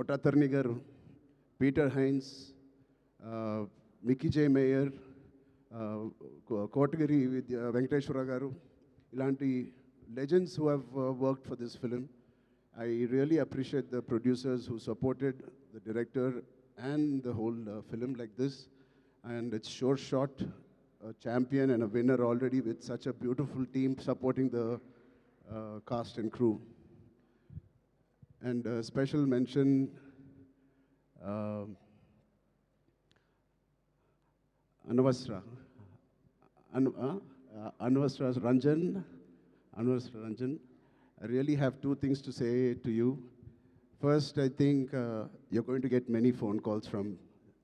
Kotatarni garu, Peter Hines, Mickey J. Mayer, Kotagiri Venkateshwara garu, ilanti legends who have worked for this film. I really appreciate the producers who supported the director and the whole film like this. And it's sure shot, a champion and a winner already with such a beautiful team supporting the cast and crew. And special mention, Anvasra Ranjan. Anvasra Ranjan. I really have two things to say to you. First, I think you're going to get many phone calls from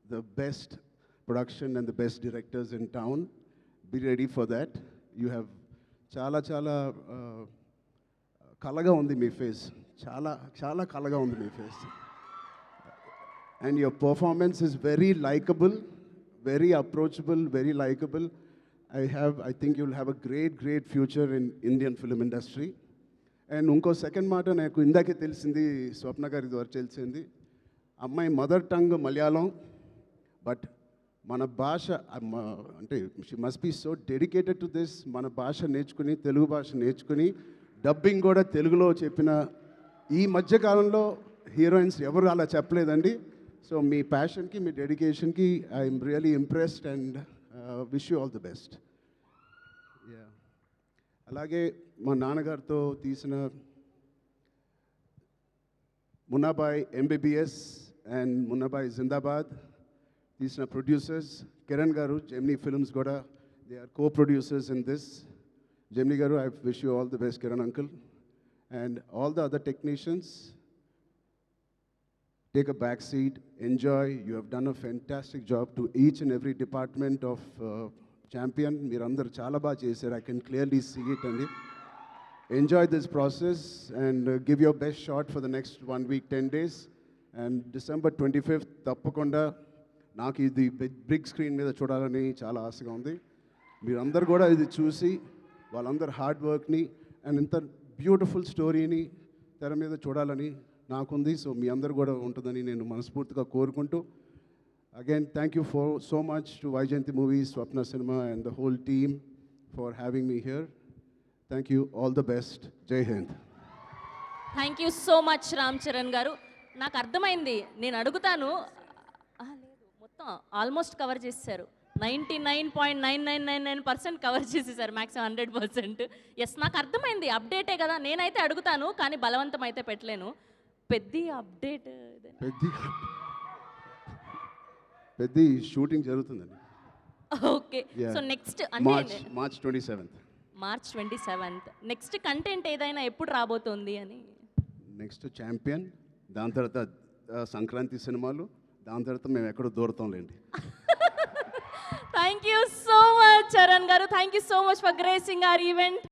the best production and the best directors in town. Be ready for that. You have chala kalaga undi me face. Chala kalaga undi me face. And your performance is very likable, very approachable, very likable. I think you'll have a great future in Indian film industry. And ఇంకో second మాట నాకు ఇందాకే తెలిసింది, స్వప్న గారి ద్వారా తెలిసింది, అమ్మాయి mother tongue Malayalam, but మన భాష అంటే she must be so dedicated to this. మన భాష నేర్చుకుని, తెలుగు భాష నేర్చుకుని డబ్బింగ్ కూడా తెలుగులో చెప్పిన ఈ మధ్యకాలంలో హీరోయిన్స్ ఎవరు అలా చెప్పలేదండి. సో మీ ప్యాషన్కి, మీ డెడికేషన్కి I'm really impressed and wish you all the best. అలాగే మా నాన్నగారితో తీసిన మున్నాబాయ్ ఎంబీబీఎస్ అండ్ మున్నాబాయ్ జిందాబాద్ తీసిన ప్రొడ్యూసర్స్ కిరణ్ గారు, జెమినీ ఫిల్మ్స్ కూడా they are co-producers in this. Gemini గారు, I wish you all the best, Kiran uncle. And all the other technicians, take a back seat, enjoy. You have done a fantastic job to each and every department of Champion. Meerandaru chala baga chesaru. I can clearly see it. And enjoy this process and give your best shot for the next 1 week, 10 days. And December 25th, తప్పకుండా నాకు ఇది big screen మీద చూడాలని చాలా ఆశగా ఉంది. మీరందరూ కూడా ఇది చూసి వాళ్ళందరూ హార్డ్ వర్క్ని అండ్ ఇంత బ్యూటిఫుల్ స్టోరీని తెర మీద చూడాలని నాకుంది. సో మీ అందరు కూడా ఉంటుందని నేను మనస్ఫూర్తిగా కోరుకుంటూ, again, thank you so much to Vaijayanti Movies, Swapna Cinema and the whole team for having me here. Thank you. All the best. Jai Hind. Thank you so much, Ram Charan garu. నాకు అర్థమైంది, నేను అడుగుతాను. లేదు, మొత్తం almost cover చేసేసారు. 99.9999% cover చేసేసారు, maximum 100%. Yes, నాకు అర్థమైంది, అప్డేటే కదా. నేనైతే అడుగుతాను కానీ బలవంతం అయితే పెట్టలేను. పెద్ద అప్డేట్, పెద్ద షూటింగ్ జరుగుతుందండి. Okay, so next March 27th. March 27th. Next content ఏదైనా ఎప్పుడు రాబోతోంది అని? నెక్స్ట్ ఛాంపియన్, దాని తర్వాత సంక్రాంతి సినిమాలు, దాని తర్వాత మేము ఎక్కడో దూరతాంలేండి. Thank you so much Charan గారు. Thank you so much for gracing our event.